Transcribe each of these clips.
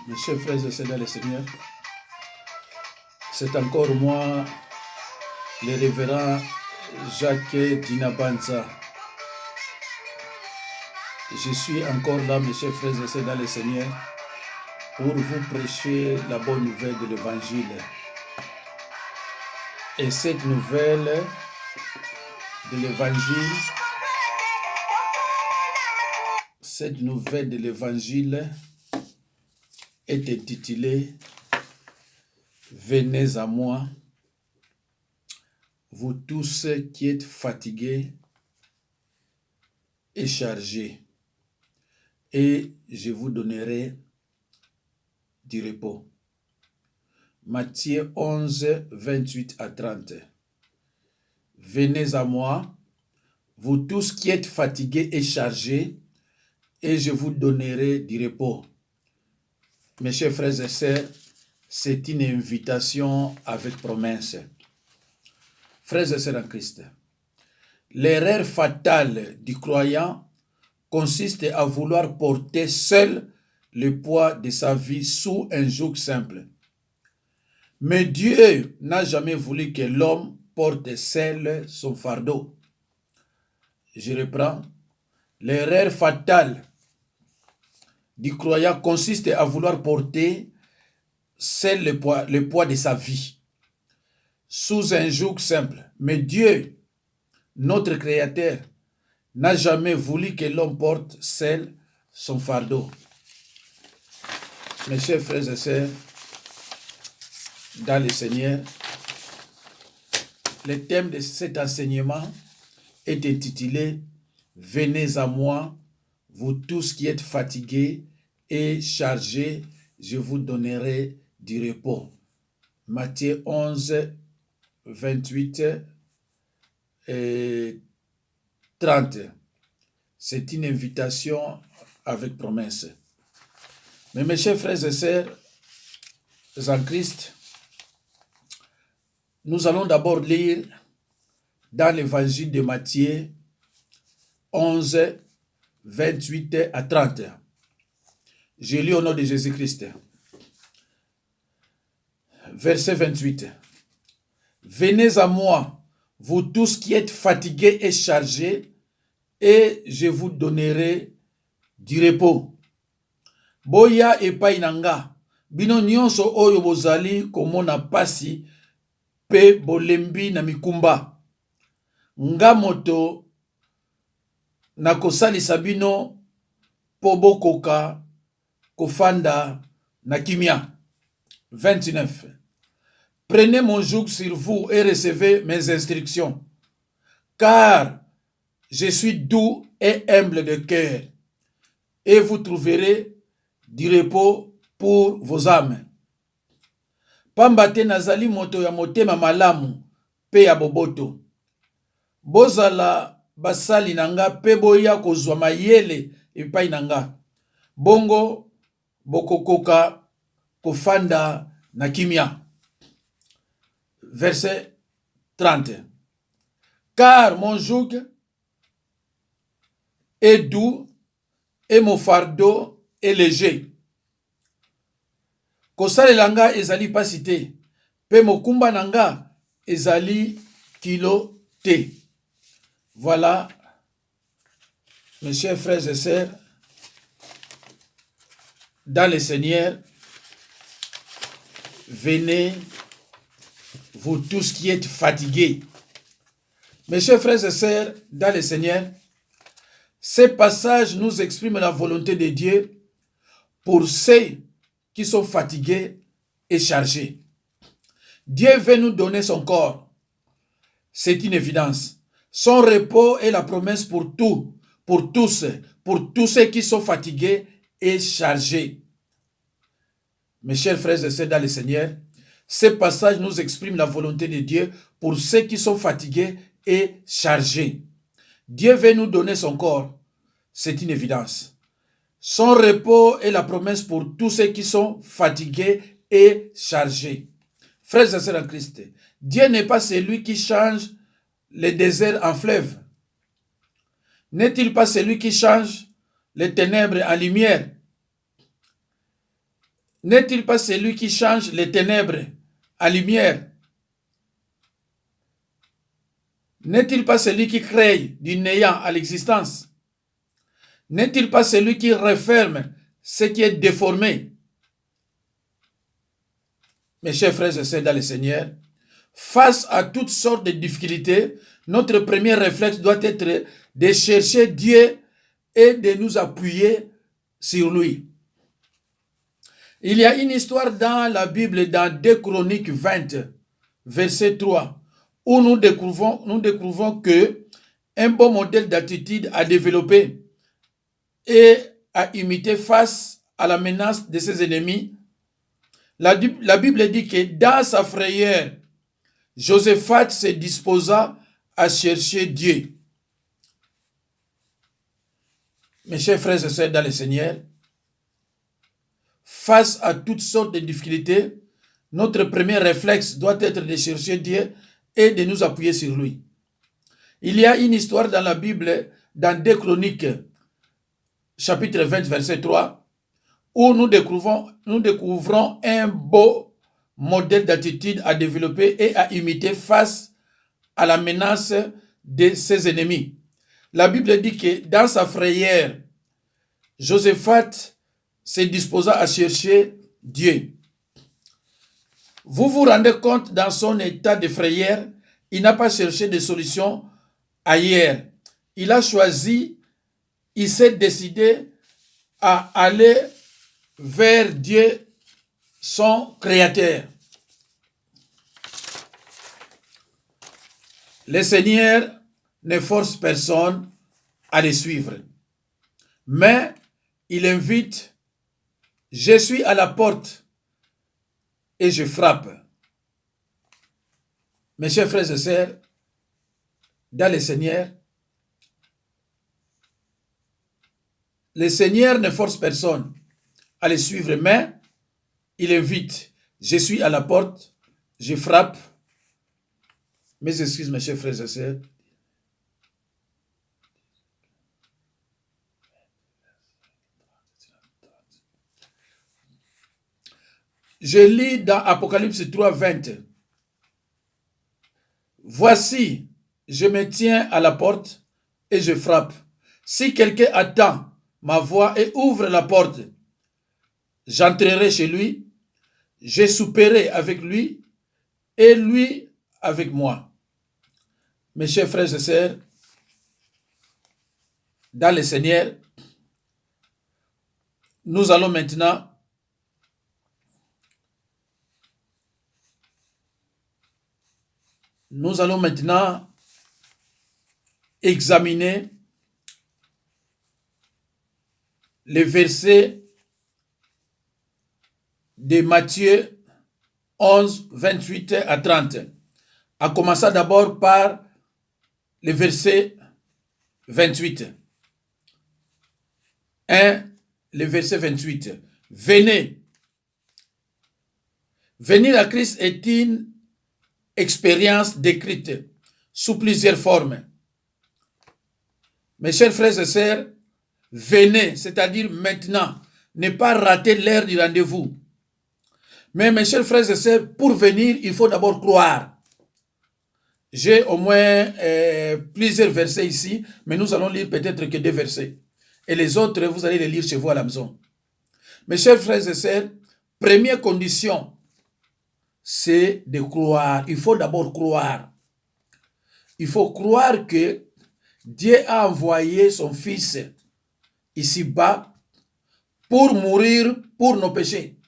Mes chers frères et sœurs dans le Seigneur, c'est encore moi, le révérend Jacques Dinabanza. Je suis encore là, mes chers frères et sœurs dans le Seigneur, pour vous prêcher la bonne nouvelle de l'Évangile. Et cette nouvelle de l'Évangile, est intitulée « Venez à moi, vous tous qui êtes fatigués et chargés, et je vous donnerai du repos. » Matthieu 11, 28 à 30. Venez à moi, vous tous qui êtes fatigués et chargés, et je vous donnerai du repos. Mes chers frères et sœurs, c'est une invitation avec promesse. Frères et sœurs en Christ, l'erreur fatale du croyant consiste à vouloir porter seul le poids de sa vie sous un joug simple. Mais Dieu n'a jamais voulu que l'homme porte seul son fardeau. Je reprends. L'erreur fatale du croyant consiste à vouloir porter seul le poids de sa vie sous un joug simple. Mais Dieu, notre Créateur, n'a jamais voulu que l'homme porte seul son fardeau. Mes chers frères et sœurs, dans le Seigneur, le thème de cet enseignement est intitulé « Venez à moi, vous tous qui êtes fatigués et chargés, je vous donnerai du repos. » Matthieu 11, 28 et 30. C'est une invitation avec promesse. Mais mes chers frères et sœurs en Christ, nous allons d'abord lire dans l'évangile de Matthieu 11, 28 à 30. Je lis au nom de Jésus-Christ. Verset 28. Venez à moi, vous tous qui êtes fatigués et chargés, et je vous donnerai du repos. Boya epai nanga, bino nyonso oyo bozali komona pasi, pe bolembi na mikumba. Nga moto na kosalisa bino po bokoka kofanda na kimia. 29. Prenez mon joug sur vous et recevez mes instructions, car je suis doux et humble de cœur, et vous trouverez du repos pour vos âmes. Pambate nazali moto ya motema malamu pe ya boboto. Bozala basali nanga pe boya kozwa mayele epai nanga. Bongo bokokoka kofanda na kimia. Verset 30. Car mon joug est doux et mon fardeau est léger. Kosale langa ezali pasi te, pe mokumba nanga ezali kilo te. Voilà, mes chers frères et sœurs, dans le Seigneur, venez, vous tous qui êtes fatigués. Mes chers frères et sœurs, dans le Seigneur, ces passages nous expriment la volonté de Dieu pour ceux qui sont fatigués et chargés. Dieu veut nous donner son corps. C'est une évidence. Son repos est la promesse pour tous ceux qui sont fatigués et chargés. Mes chers frères et sœurs dans le Seigneur, ces passages nous expriment la volonté de Dieu pour ceux qui sont fatigués et chargés. Dieu veut nous donner son corps. C'est une évidence. Son repos est la promesse pour tous ceux qui sont fatigués et chargés. Frères et sœurs en Christ, Dieu n'est pas celui qui change les déserts en fleuve. N'est-il pas celui qui change les ténèbres en lumière? N'est-il pas celui qui change les ténèbres à lumière? N'est-il pas celui qui crée du néant à l'existence? N'est-il pas celui qui referme ce qui est déformé? Mes chers frères et sœurs dans le Seigneur, face à toutes sortes de difficultés, notre premier réflexe doit être de chercher Dieu et de nous appuyer sur lui. Il y a une histoire dans la Bible, dans 2 Chroniques 20, verset 3, où nous découvrons que un bon modèle d'attitude à développer et à imiter face à la menace de ses ennemis. La Bible dit que dans sa frayeur, Josaphat se disposa à chercher Dieu. Mes chers frères et sœurs dans le Seigneur, face à toutes sortes de difficultés, notre premier réflexe doit être de chercher Dieu et de nous appuyer sur lui. Il y a une histoire dans la Bible, dans 2 Chroniques, chapitre 20, verset 3, où nous découvrons un beau modèle d'attitude à développer et à imiter face à la menace de ses ennemis. La Bible dit que dans sa frayeur, Josaphat se disposa à chercher Dieu. Vous vous rendez compte, dans son état de frayeur, il n'a pas cherché de solution ailleurs. Il a choisi, il s'est décidé à aller vers Dieu, son Créateur. Le Seigneur ne force personne à le suivre, mais il invite: je suis à la porte et je frappe. Mes chers frères et sœurs, dans le Seigneur ne force personne à le suivre, mais il invite: je suis à la porte, je frappe. Mes excuses, mes chers frères et sœurs. Je lis dans Apocalypse 3, 20. Voici, je me tiens à la porte et je frappe. Si quelqu'un attend ma voix et ouvre la porte, j'entrerai chez lui, je souperai avec lui et lui avec moi. Mes chers frères et sœurs, dans le Seigneur, nous allons maintenant examiner les versets de Matthieu 11, 28 à 30. En commençant d'abord par le verset 28. Le verset 28. Venez. Venir à Christ est une expérience décrite sous plusieurs formes. Mes chers frères et sœurs, venez, c'est-à-dire maintenant, ne pas rater l'heure du rendez-vous. Mais mes chers frères et sœurs, pour venir, il faut d'abord croire. J'ai au moins plusieurs versets ici, mais nous allons lire peut-être que 2 versets. Et les autres, vous allez les lire chez vous à la maison. Mes chers frères et sœurs, première condition, c'est de croire. Il faut d'abord croire. Il faut croire que Dieu a envoyé son Fils ici-bas pour mourir pour nos péchés.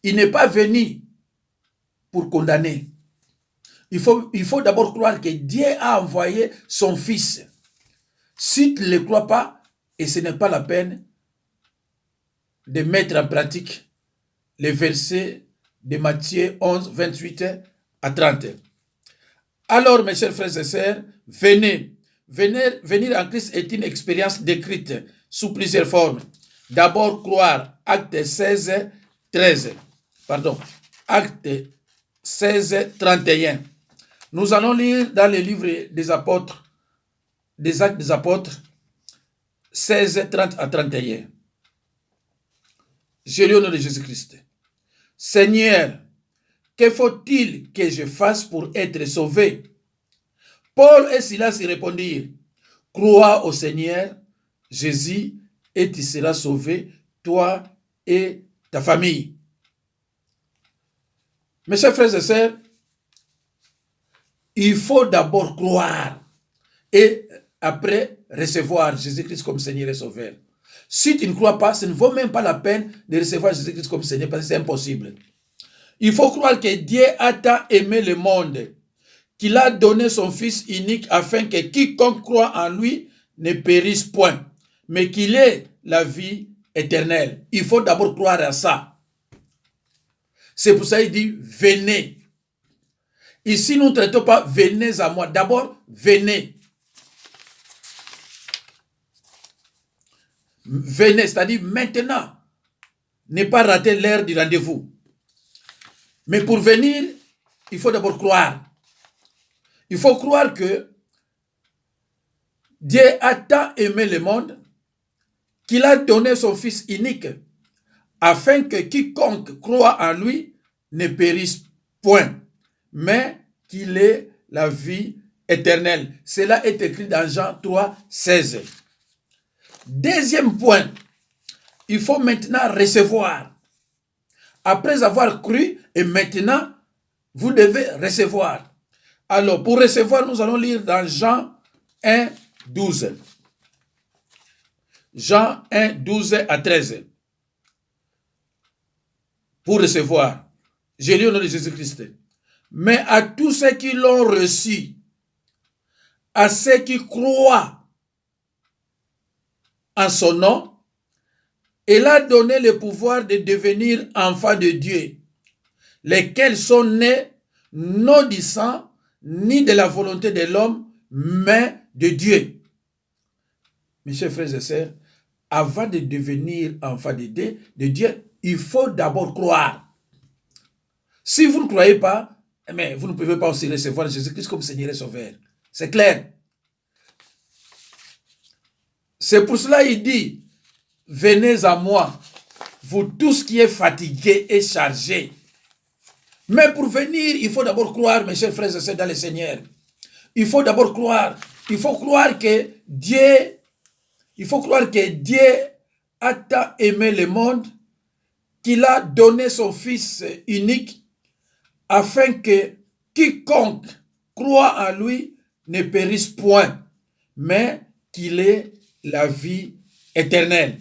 Il n'est pas venu pour condamner. Il faut d'abord croire que Dieu a envoyé son Fils. Si tu ne le crois pas, et ce n'est pas la peine de mettre en pratique les versets de Matthieu 11, 28 à 30. Alors, mes chers frères et sœurs, venez. Venir en Christ est une expérience décrite sous plusieurs formes. D'abord, croire. Acte 16, 13. Pardon. Acte 16, 31. Nous allons lire dans le livre des apôtres, des Actes des apôtres, 16, 30 à 31. Je lis au nom de Jésus-Christ. Seigneur, que faut-il que je fasse pour être sauvé? Paul et Silas y répondirent, crois au Seigneur Jésus et tu seras sauvé, toi et ta famille. Mes chers frères et sœurs, il faut d'abord croire et après recevoir Jésus-Christ comme Seigneur et Sauveur. Si tu ne crois pas, ce ne vaut même pas la peine de recevoir Jésus-Christ comme Seigneur parce que c'est impossible. Il faut croire que Dieu a tant aimé le monde qu'il a donné son Fils unique afin que quiconque croit en lui ne périsse point, mais qu'il ait la vie éternelle. Il faut d'abord croire à ça. C'est pour ça qu'il dit, venez. Ici, nous ne traitons pas, venez à moi. D'abord, venez. Venez, c'est-à-dire maintenant. Ne pas rater l'heure du rendez-vous. Mais pour venir, il faut d'abord croire. Il faut croire que Dieu a tant aimé le monde qu'il a donné son Fils unique afin que quiconque croit en lui ne périsse point, mais qu'il ait la vie éternelle. Cela est écrit dans Jean 3, 16. Deuxième point, il faut maintenant recevoir. Après avoir cru, et maintenant, vous devez recevoir. Alors, pour recevoir, nous allons lire dans Jean 1, 12. Jean 1, 12 à 13. Pour recevoir. Je lis au nom de Jésus-Christ. Mais à tous ceux qui l'ont reçu, à ceux qui croient en son nom, il a donné le pouvoir de devenir enfants de Dieu, lesquels sont nés non du sang, ni de la volonté de l'homme, mais de Dieu. Mes chers frères et sœurs, avant de devenir enfant de Dieu, il faut d'abord croire. Si vous ne croyez pas, mais vous ne pouvez pas aussi recevoir Jésus-Christ comme Seigneur et Sauveur. C'est clair. C'est pour cela qu'il dit, venez à moi, vous tous qui êtes fatigués et chargés. Mais pour venir, il faut d'abord croire, mes chers frères et sœurs, dans le Seigneur. Il faut d'abord croire. Il faut croire que Dieu a tant aimé le monde qu'il a donné son Fils unique afin que quiconque croit en lui ne périsse point, mais qu'il ait la vie éternelle.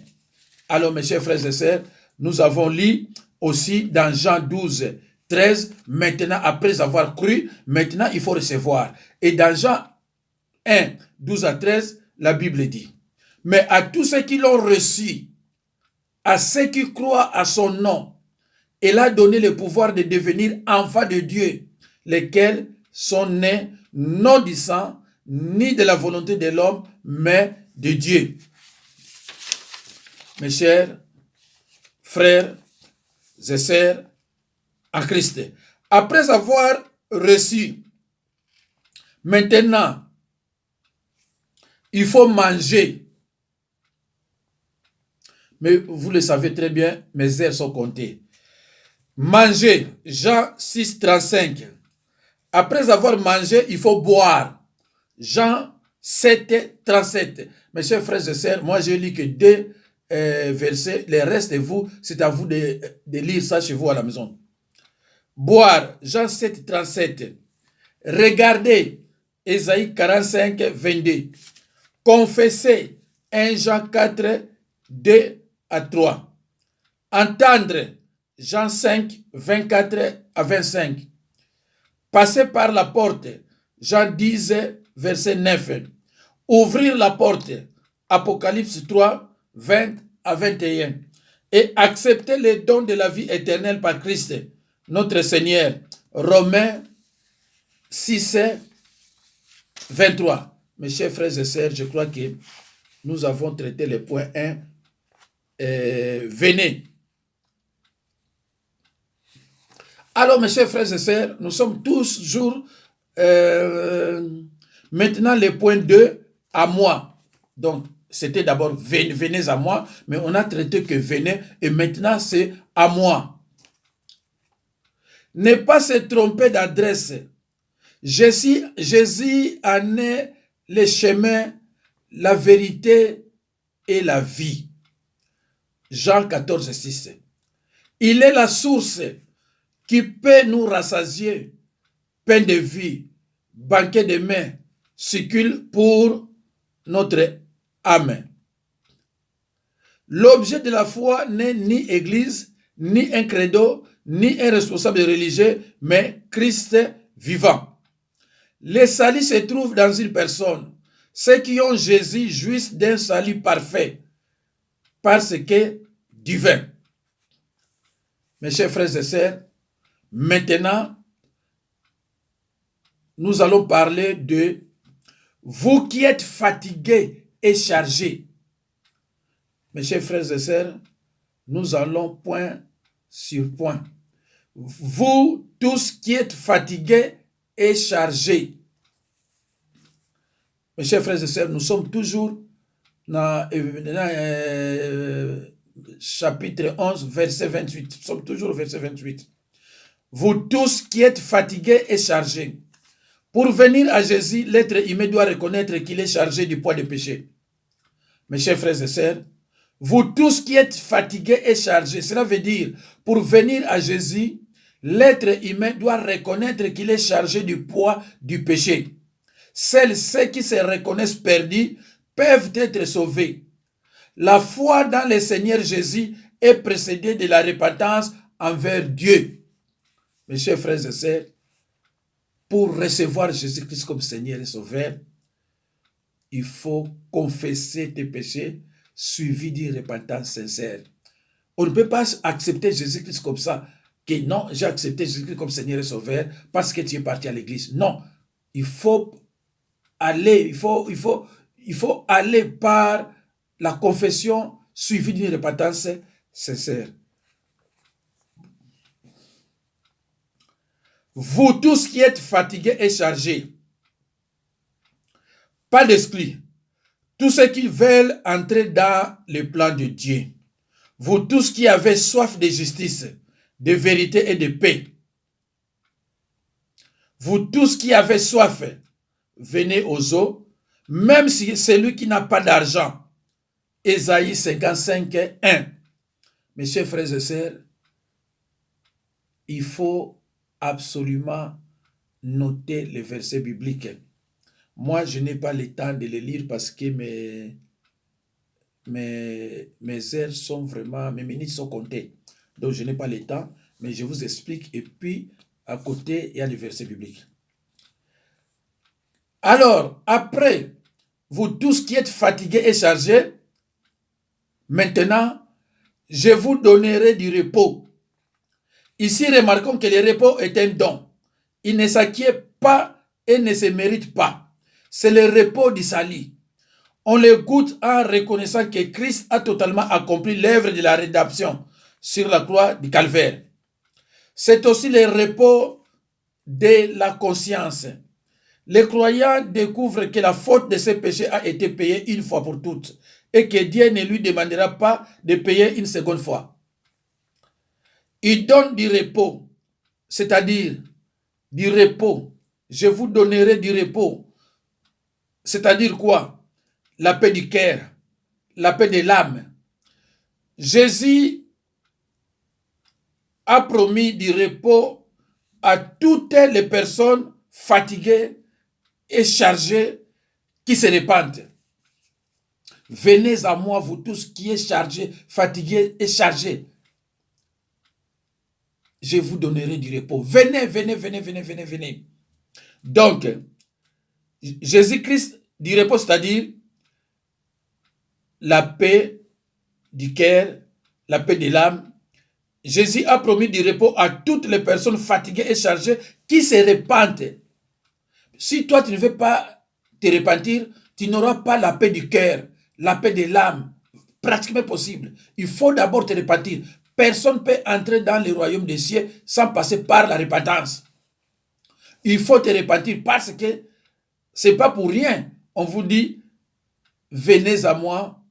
Alors, mes chers frères et sœurs, nous avons lu aussi dans Jean 12, 13, maintenant, après avoir cru, maintenant, il faut recevoir. Et dans Jean 1, 12 à 13, la Bible dit, mais à tous ceux qui l'ont reçu, à ceux qui croient à son nom, il a donné le pouvoir de devenir enfants de Dieu, lesquels sont nés non du sang, ni de la volonté de l'homme, mais de Dieu. Mes chers frères et sœurs en Christ, après avoir reçu, maintenant, il faut manger. Mais vous le savez très bien, mes heures sont comptées. Manger, Jean 6, 35. Après avoir mangé, il faut boire. Jean 7, 37. Mes chers frères et sœurs, moi je lis que deux versets. Le reste de vous, c'est à vous de lire ça chez vous à la maison. Boire, Jean 7, 37. Regardez, Ésaïe 45, 22. Confessez, 1 Jean 4, 2 à 3. Entendre, Jean 5, 24 à 25. Passer par la porte, Jean 10, verset 9. Ouvrir la porte, Apocalypse 3, 20 à 21. Et accepter les dons de la vie éternelle par Christ, notre Seigneur. Romains 6, 23. Mes chers frères et sœurs, je crois que nous avons traité le point 1. Venez. Alors, mes chers frères et sœurs, nous sommes toujours maintenant le point 2 à moi. Donc, c'était d'abord venez à moi, mais on a traité que venez, et maintenant c'est à moi. Ne pas se tromper d'adresse. Jésus en est le chemin, la vérité et la vie. Jean 14, 6. Il est la source qui peut nous rassasier, pain de vie, banquet de main, circule pour notre âme. L'objet de la foi n'est ni église, ni un credo, ni un responsable religieux, mais Christ vivant. Le salut se trouve dans une personne. Ceux qui ont Jésus jouissent d'un salut parfait, parce que divin. Mes chers frères et sœurs, maintenant, nous allons parler de vous qui êtes fatigués et chargés. Mes chers frères et sœurs, nous allons point sur point. Vous tous qui êtes fatigués et chargés. Mes chers frères et sœurs, nous sommes toujours dans chapitre 11, verset 28. Nous sommes toujours au verset 28. Vous tous qui êtes fatigués et chargés. Pour venir à Jésus, l'être humain doit reconnaître qu'il est chargé du poids du péché. Mes chers frères et sœurs, vous tous qui êtes fatigués et chargés, cela veut dire, pour venir à Jésus, l'être humain doit reconnaître qu'il est chargé du poids du péché. Seuls ceux qui se reconnaissent perdus peuvent être sauvés. La foi dans le Seigneur Jésus est précédée de la repentance envers Dieu. Mes chers frères et sœurs, pour recevoir Jésus-Christ comme Seigneur et Sauveur, il faut confesser tes péchés, suivi d'une repentance sincère. On ne peut pas accepter Jésus-Christ comme ça, que non, j'ai accepté Jésus-Christ comme Seigneur et Sauveur parce que tu es parti à l'église. Non, il faut aller, il faut aller par la confession suivie d'une repentance sincère. Vous tous qui êtes fatigués et chargés, pas d'exclus, tous ceux qui veulent entrer dans le plan de Dieu, vous tous qui avez soif de justice, de vérité et de paix, vous tous qui avez soif, venez aux eaux, même si celui qui n'a pas d'argent. Ésaïe 55, 1. Mes chers frères et sœurs, il faut absolument noter les versets bibliques. Moi, je n'ai pas le temps de les lire parce que mes heures sont vraiment, mes minutes sont comptées. Donc, je n'ai pas le temps, mais je vous explique. Et puis, à côté, il y a les versets bibliques. Alors, après, vous tous qui êtes fatigués et chargés, maintenant, je vous donnerai du repos. Ici, remarquons que le repos est un don. Il ne s'acquiert pas et ne se mérite pas. C'est le repos du salut. On le goûte en reconnaissant que Christ a totalement accompli l'œuvre de la rédemption sur la croix du calvaire. C'est aussi le repos de la conscience. Les croyants découvrent que la faute de ses péchés a été payée une fois pour toutes et que Dieu ne lui demandera pas de payer une seconde fois. Il donne du repos, c'est-à-dire du repos. Je vous donnerai du repos. C'est-à-dire quoi? La paix du cœur, la paix de l'âme. Jésus a promis du repos à toutes les personnes fatiguées et chargées qui se répandent. Venez à moi, vous tous qui êtes chargés, fatigués et chargés. Je vous donnerai du repos. Venez, venez, venez, venez, venez, venez. Donc, Jésus-Christ du repos, c'est-à-dire la paix du cœur, la paix de l'âme. Jésus a promis du repos à toutes les personnes fatiguées et chargées qui se repentent. Si toi, tu ne veux pas te repentir, tu n'auras pas la paix du cœur, la paix de l'âme, pratiquement possible. Il faut d'abord te repentir. Personne ne peut entrer dans le royaume des cieux sans passer par la repentance. Il faut te repentir parce que ce n'est pas pour rien. On vous dit, venez à moi,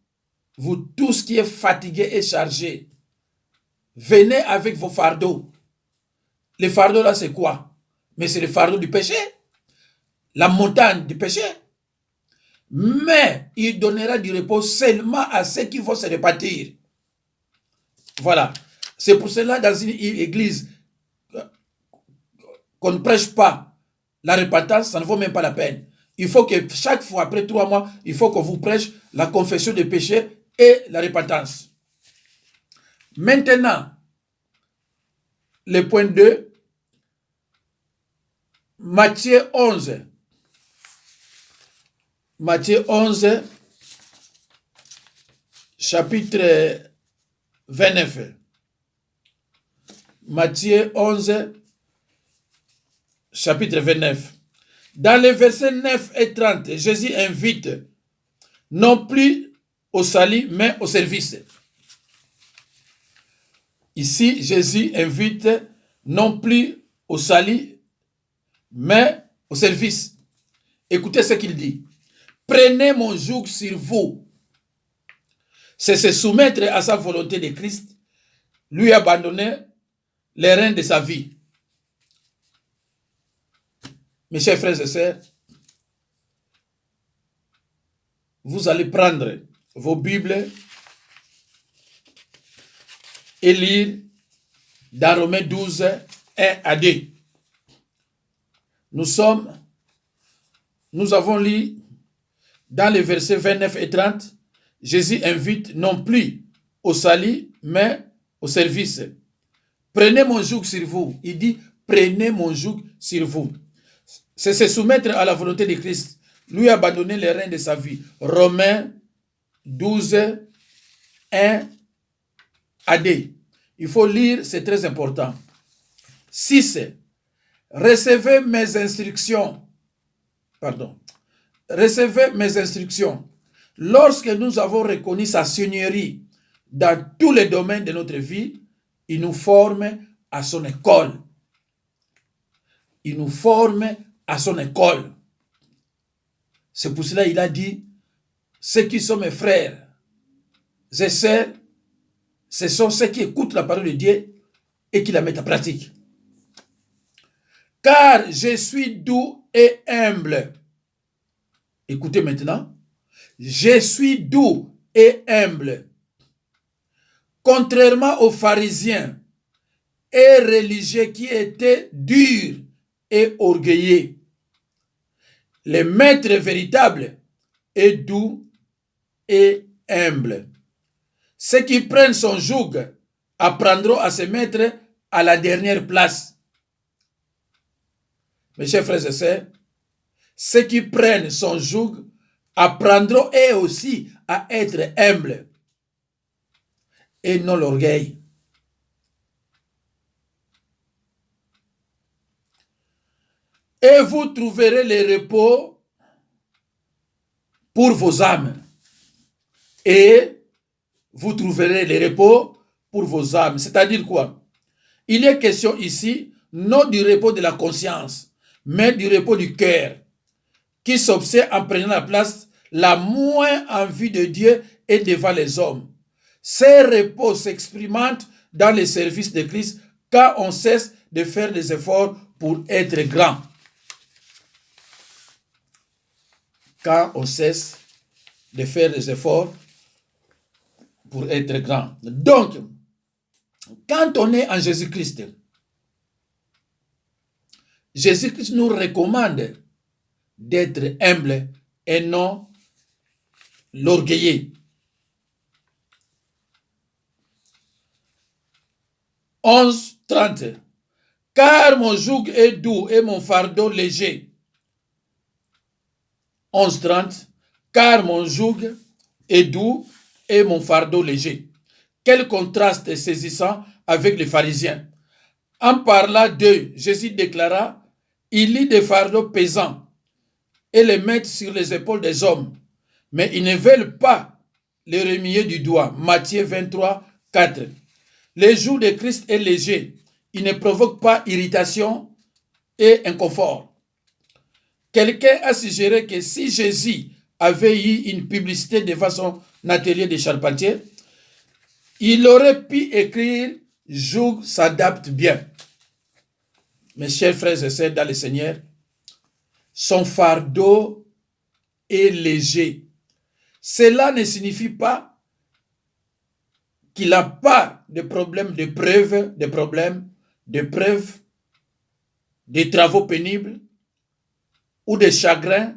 vous tous qui êtes fatigués et chargés. Venez avec vos fardeaux. Les fardeaux là, c'est quoi? Mais c'est le fardeau du péché. La montagne du péché. Mais il donnera du repos seulement à ceux qui vont se repentir. Voilà. C'est pour cela, dans une église, qu'on ne prêche pas la repentance, ça ne vaut même pas la peine. Il faut que chaque fois, après 3 mois, il faut qu'on vous prêche la confession des péchés et la repentance. Maintenant, le point 2, Matthieu 11. Matthieu 11, chapitre 29. Matthieu 11, chapitre 29. Dans les versets 9 et 30, Jésus invite non plus au salut, mais au service. Ici, Jésus invite non plus au salut, mais au service. Écoutez ce qu'il dit. Prenez mon joug sur vous. C'est se soumettre à sa volonté de Christ, lui abandonner les rênes de sa vie. Mes chers frères et sœurs, vous allez prendre vos Bibles et lire dans Romains 12, 1 à 2. Nous avons lu dans les versets 29 et 30, Jésus invite non plus au salut, mais au service. Prenez mon joug sur vous. Il dit, prenez mon joug sur vous. C'est se soumettre à la volonté de Christ, lui abandonner les rênes de sa vie. Romains 12, 1 à 2. Il faut lire, c'est très important. 6. Recevez mes instructions. Recevez mes instructions. Lorsque nous avons reconnu sa seigneurie dans tous les domaines de notre vie, il nous forme à son école. Il nous forme à son école. C'est pour cela qu'il a dit, ceux qui sont mes frères et sœurs, ce sont ceux qui écoutent la parole de Dieu et qui la mettent en pratique. Car je suis doux et humble. Écoutez maintenant. Je suis doux et humble. Contrairement aux pharisiens et religieux qui étaient durs et orgueilleux. Le maître véritable est doux et humble. Ceux qui prennent son joug apprendront à se mettre à la dernière place. Mes chers frères et sœurs, ceux qui prennent son joug apprendront eux aussi à être humbles et non l'orgueil. Et vous trouverez le repos pour vos âmes. Et vous trouverez le repos pour vos âmes. C'est-à-dire quoi? Il est question ici, non du repos de la conscience, mais du repos du cœur, qui s'observe en prenant la place la moins en vue de Dieu et devant les hommes. Ces repos s'exprimentent dans le service de Christ quand on cesse de faire des efforts pour être grand. Quand on cesse de faire des efforts pour être grand. Donc, quand on est en Jésus-Christ, Jésus-Christ nous recommande d'être humble et non l'orgueilleux. 11:30. Car mon joug est doux et mon fardeau léger. 11:30. Car mon joug est doux et mon fardeau léger. Quel contraste saisissant avec les pharisiens. En parlant d'eux, Jésus déclara, il lit des fardeaux pesants et les mettent sur les épaules des hommes, mais ils ne veulent pas les remuer du doigt. Matthieu 23, 4. Le joug de Christ est léger. Il ne provoque pas irritation et inconfort. Quelqu'un a suggéré que si Jésus avait eu une publicité devant son atelier de charpentier, il aurait pu écrire « Joug s'adapte bien ». Mes chers frères et sœurs dans le Seigneur, son fardeau est léger. Cela ne signifie pas qu'il n'a pas de problème de preuves, de travaux pénibles ou de chagrins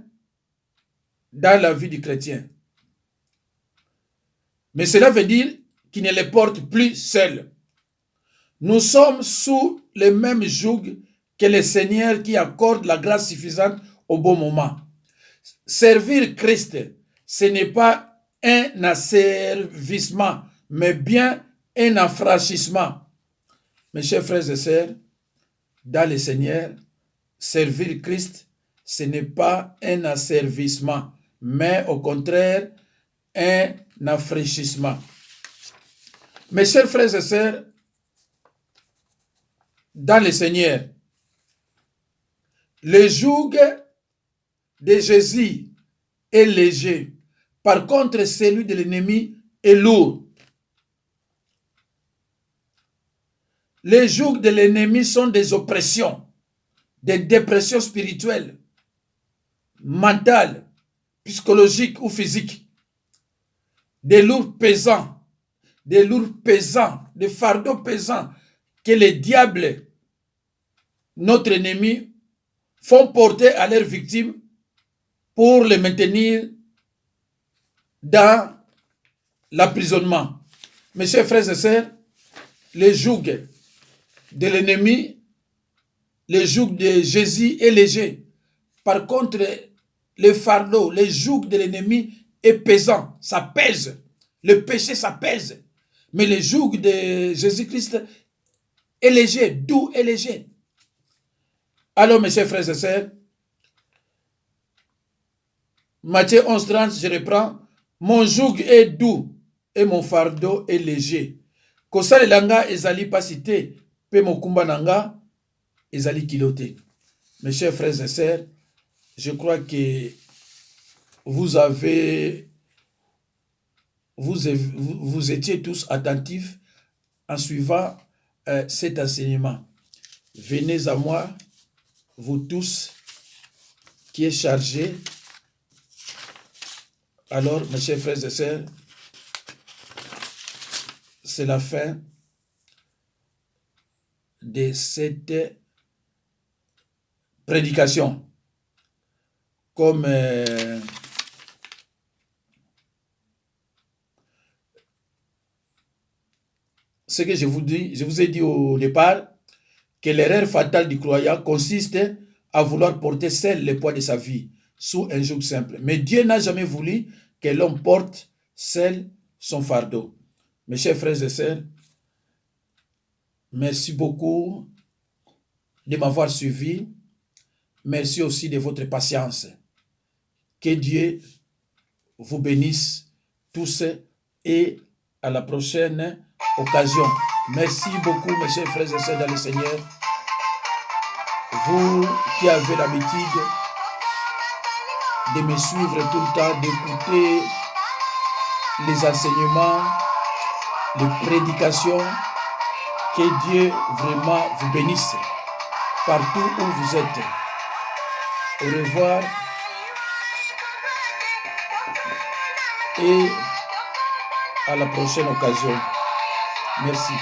dans la vie du chrétien. Mais cela veut dire qu'il ne les porte plus seul. Nous sommes sous le même joug que le Seigneur qui accorde la grâce suffisante au bon moment. Servir Christ, ce n'est pas un asservissement, mais bien un affranchissement. Mes chers frères et sœurs, dans le Seigneur, servir Christ, ce n'est pas un asservissement, mais au contraire, un affranchissement. Mes chers frères et sœurs, dans le Seigneur, le joug de Jésus est léger. Par contre, celui de l'ennemi est lourd. Les jougs de l'ennemi sont des oppressions, des dépressions spirituelles, mentales, psychologiques ou physiques, des lourds pesants, des fardeaux pesants que les diables, notre ennemi, font porter à leurs victimes pour les maintenir dans l'emprisonnement. Mes chers frères et sœurs, les jougs de l'ennemi, le joug de Jésus est léger. Par contre, le fardeau, le joug de l'ennemi est pesant, ça pèse. Le péché, ça pèse. Mais le joug de Jésus-Christ est léger, doux et léger. Alors, mes chers frères et sœurs, Matthieu 11:30, je reprends. Mon joug est doux et mon fardeau est léger. Kosale langa ezali pasité, pe mokumba nanga ezali kiloté. Mes chers frères et sœurs, je crois que vous étiez tous attentifs en suivant cet enseignement. Venez à moi, vous tous qui êtes chargés. Alors, mes chers frères et sœurs, c'est la fin de cette prédication. Comme ce que je vous ai dit au départ, que l'erreur fatale du croyant consiste à vouloir porter seul le poids de sa vie sous un joug simple. Mais Dieu n'a jamais voulu que l'homme porte seul son fardeau. Mes chers frères et sœurs, merci beaucoup de m'avoir suivi. Merci aussi de votre patience. Que Dieu vous bénisse tous et à la prochaine occasion. Merci beaucoup, mes chers frères et sœurs dans le Seigneur. Vous qui avez l'habitude de me suivre tout le temps, d'écouter les enseignements, les prédications, que Dieu vraiment vous bénisse partout où vous êtes. Au revoir et à la prochaine occasion. Merci.